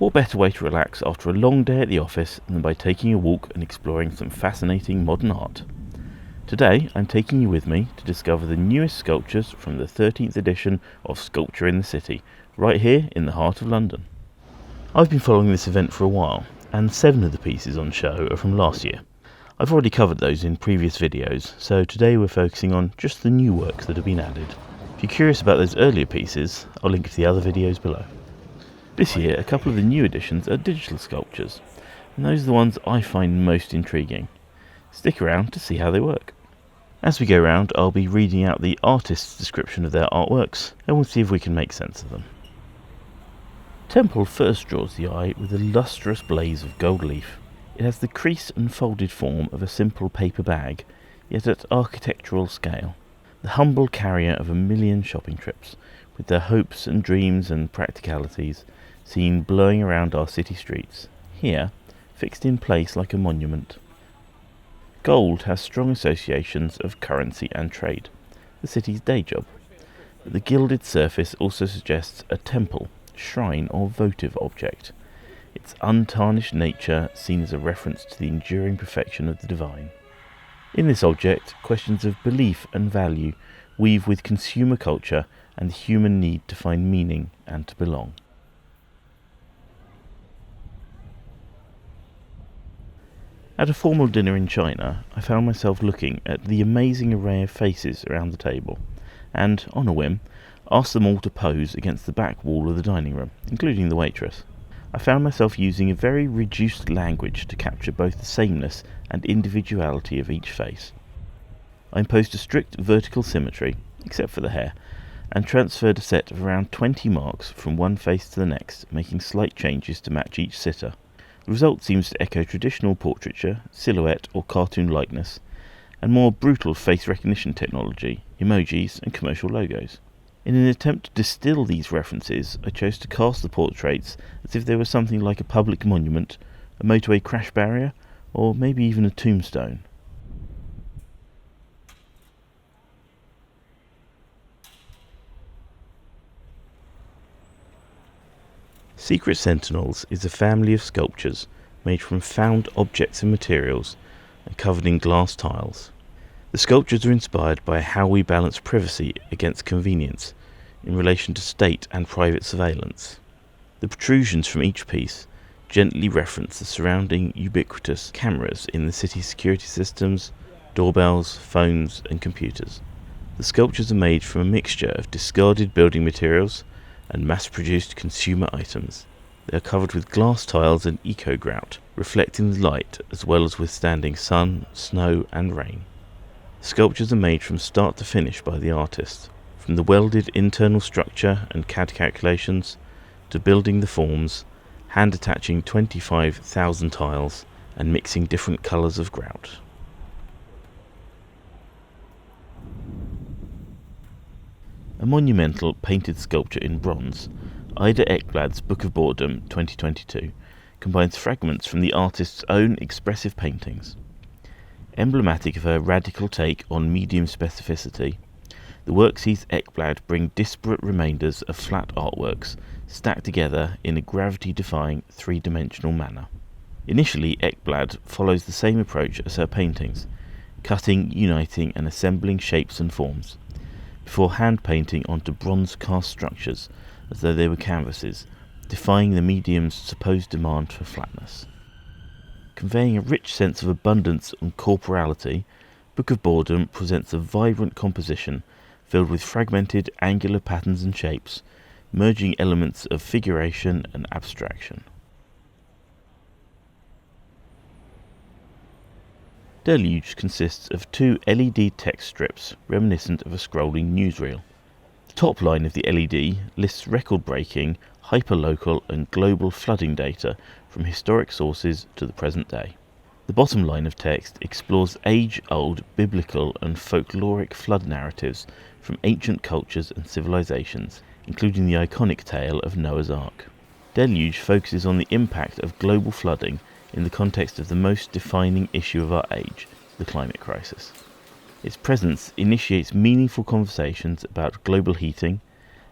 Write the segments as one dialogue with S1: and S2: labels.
S1: What better way to relax after a long day at the office than by taking a walk and exploring some fascinating modern art? Today I'm taking you with me to discover the newest sculptures from the 13th edition of Sculpture in the City, right here in the heart of London. I've been following this event for a while, and 7 of the pieces on show are from last year. I've already covered those in previous videos, so today we're focusing on just the new works that have been added. If you're curious about those earlier pieces, I'll link to the other videos below. This year, a couple of the new additions are digital sculptures, and those are the ones I find most intriguing. Stick around to see how they work. As we go round, I'll be reading out the artist's description of their artworks, and we'll see if we can make sense of them. Temple first draws the eye with a lustrous blaze of gold leaf. It has the creased and folded form of a simple paper bag, yet at architectural scale. The humble carrier of a million shopping trips, with their hopes and dreams and practicalities, seen blowing around our city streets, here, fixed in place like a monument. Gold has strong associations of currency and trade, the city's day job, but the gilded surface also suggests a temple, shrine or votive object, its untarnished nature seen as a reference to the enduring perfection of the divine. In this object, questions of belief and value weave with consumer culture and the human need to find meaning and to belong. At a formal dinner in China, I found myself looking at the amazing array of faces around the table, and, on a whim, asked them all to pose against the back wall of the dining room, including the waitress. I found myself using a very reduced language to capture both the sameness and individuality of each face. I imposed a strict vertical symmetry, except for the hair, and transferred a set of around 20 marks from one face to the next, making slight changes to match each sitter. The result seems to echo traditional portraiture, silhouette or cartoon likeness, and more brutal face recognition technology, emojis and commercial logos. In an attempt to distill these references, I chose to cast the portraits as if they were something like a public monument, a motorway crash barrier, or maybe even a tombstone. Secret Sentinels is a family of sculptures made from found objects and materials and covered in glass tiles. The sculptures are inspired by how we balance privacy against convenience in relation to state and private surveillance. The protrusions from each piece gently reference the surrounding ubiquitous cameras in the city's security systems, doorbells, phones and computers. The sculptures are made from a mixture of discarded building materials and mass-produced consumer items. They are covered with glass tiles and eco-grout, reflecting the light as well as withstanding sun, snow and rain. The sculptures are made from start to finish by the artist, from the welded internal structure and CAD calculations, to building the forms, hand attaching 25,000 tiles and mixing different colours of grout. A monumental painted sculpture in bronze, Ekblad's Book of Boredom 2022 combines fragments from the artist's own expressive paintings. Emblematic of her radical take on medium specificity, the work sees Ekblad bring disparate remainders of flat artworks stacked together in a gravity-defying three-dimensional manner. Initially, Ekblad follows the same approach as her paintings, cutting, uniting and assembling shapes and forms, before hand-painting onto bronze cast structures as though they were canvases, defying the medium's supposed demand for flatness. Conveying a rich sense of abundance and corporality, Book of Boredom presents a vibrant composition filled with fragmented angular patterns and shapes, merging elements of figuration and abstraction. Deluge consists of 2 LED text strips reminiscent of a scrolling newsreel. The top line of the LED lists record-breaking, hyperlocal and global flooding data from historic sources to the present day. The bottom line of text explores age-old biblical and folkloric flood narratives from ancient cultures and civilizations, including the iconic tale of Noah's Ark. Deluge focuses on the impact of global flooding in the context of the most defining issue of our age, the climate crisis. Its presence initiates meaningful conversations about global heating,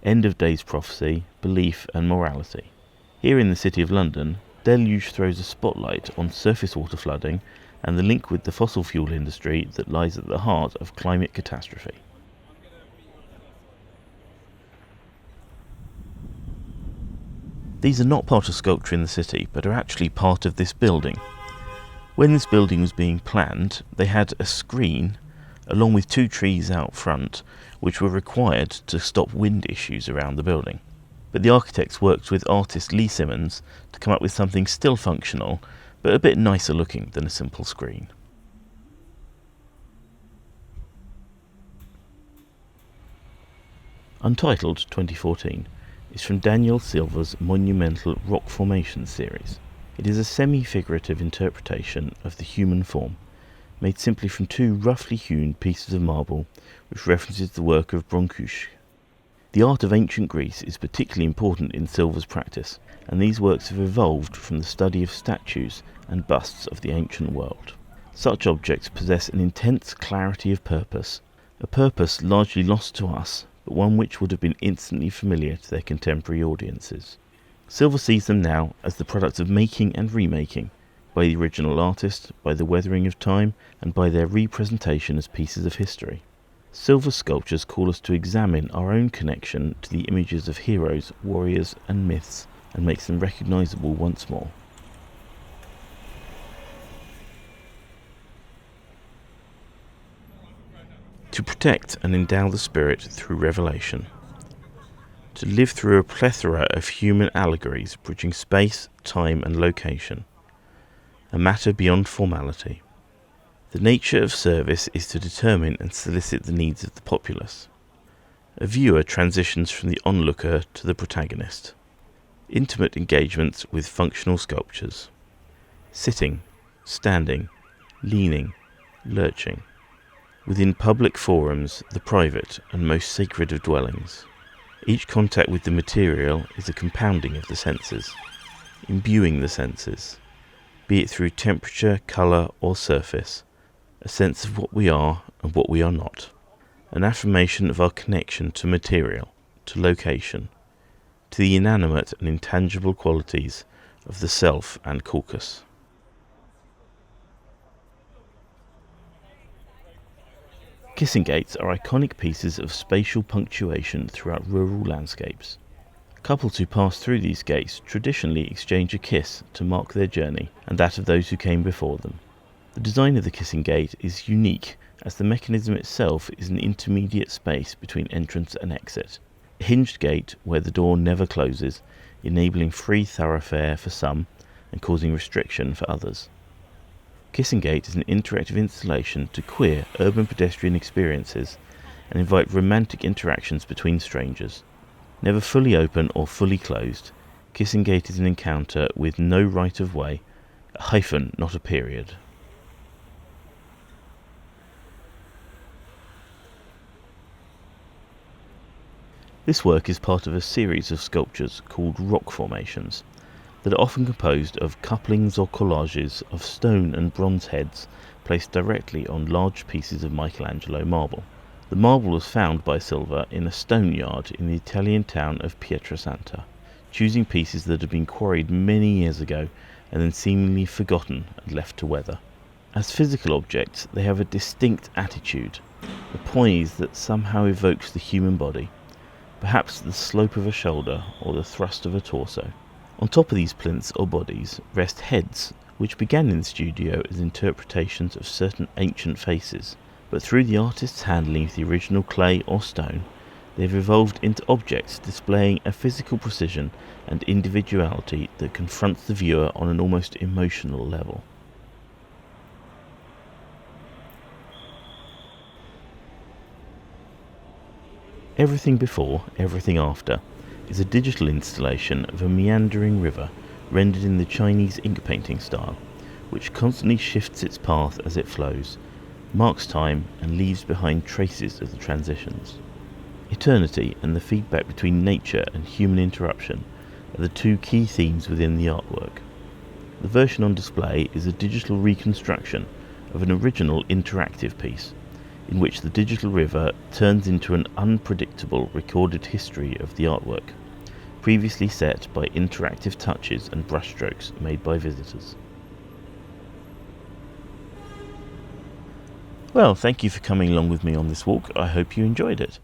S1: end-of-days prophecy, belief and morality. Here in the City of London, Deluge throws a spotlight on surface water flooding and the link with the fossil fuel industry that lies at the heart of climate catastrophe. These are not part of sculpture in the city, but are actually part of this building. When this building was being planned, they had a screen, along with 2 trees out front, which were required to stop wind issues around the building. But the architects worked with artist Lee Simmons to come up with something still functional, but a bit nicer looking than a simple screen. Untitled 2014 is from Daniel Silva's monumental rock formation series. It is a semi-figurative interpretation of the human form, made simply from 2 roughly hewn pieces of marble, which references the work of Broncusch. The art of ancient Greece is particularly important in Silva's practice, and these works have evolved from the study of statues and busts of the ancient world. Such objects possess an intense clarity of purpose, a purpose largely lost to us, but one which would have been instantly familiar to their contemporary audiences. Silva sees them now as the products of making and remaking, by the original artist, by the weathering of time, and by their representation as pieces of history. Silva's sculptures call us to examine our own connection to the images of heroes, warriors, and myths, and makes them recognisable once more. To protect and endow the spirit through revelation. To live through a plethora of human allegories bridging space, time, and location. A matter beyond formality. The nature of service is to determine and solicit the needs of the populace. A viewer transitions from the onlooker to the protagonist. Intimate engagements with functional sculptures. Sitting, standing, leaning, lurching. Within public forums, the private and most sacred of dwellings. Each contact with the material is a compounding of the senses, imbuing the senses, be it through temperature, colour, or surface, a sense of what we are and what we are not, an affirmation of our connection to material, to location, to the inanimate and intangible qualities of the self and CAUCUS. Kissing gates are iconic pieces of spatial punctuation throughout rural landscapes. Couples who pass through these gates traditionally exchange a kiss to mark their journey and that of those who came before them. The design of the kissing gate is unique, as the mechanism itself is an intermediate space between entrance and exit. A hinged gate where the door never closes, enabling free thoroughfare for some and causing restriction for others. Kissing Gate is an interactive installation to queer urban pedestrian experiences and invite romantic interactions between strangers. Never fully open or fully closed, Kissing Gate is an encounter with no right of way, a hyphen, not a period. This work is part of a series of sculptures called rock formations that are often composed of couplings or collages of stone and bronze heads placed directly on large pieces of Michelangelo marble. The marble was found by Silva in a stone yard in the Italian town of Pietrasanta, choosing pieces that had been quarried many years ago and then seemingly forgotten and left to weather. As physical objects, they have a distinct attitude, a poise that somehow evokes the human body, perhaps the slope of a shoulder or the thrust of a torso. On top of these plinths or bodies rest heads, which began in the studio as interpretations of certain ancient faces, but through the artist's handling of the original clay or stone, they have evolved into objects displaying a physical precision and individuality that confronts the viewer on an almost emotional level. Everything Before, Everything After is a digital installation of a meandering river rendered in the Chinese ink painting style, which constantly shifts its path as it flows, marks time, and leaves behind traces of the transitions. Eternity and the feedback between nature and human interruption are the 2 key themes within the artwork. The version on display is a digital reconstruction of an original interactive piece, in which the digital river turns into an unpredictable recorded history of the artwork, previously set by interactive touches and brushstrokes made by visitors. Well, thank you for coming along with me on this walk. I hope you enjoyed it.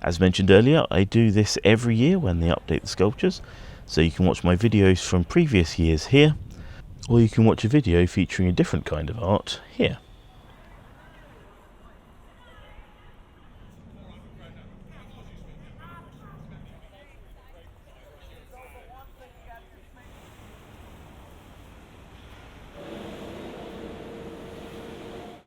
S1: As mentioned earlier, I do this every year when they update the sculptures, so you can watch my videos from previous years here, or you can watch a video featuring a different kind of art here.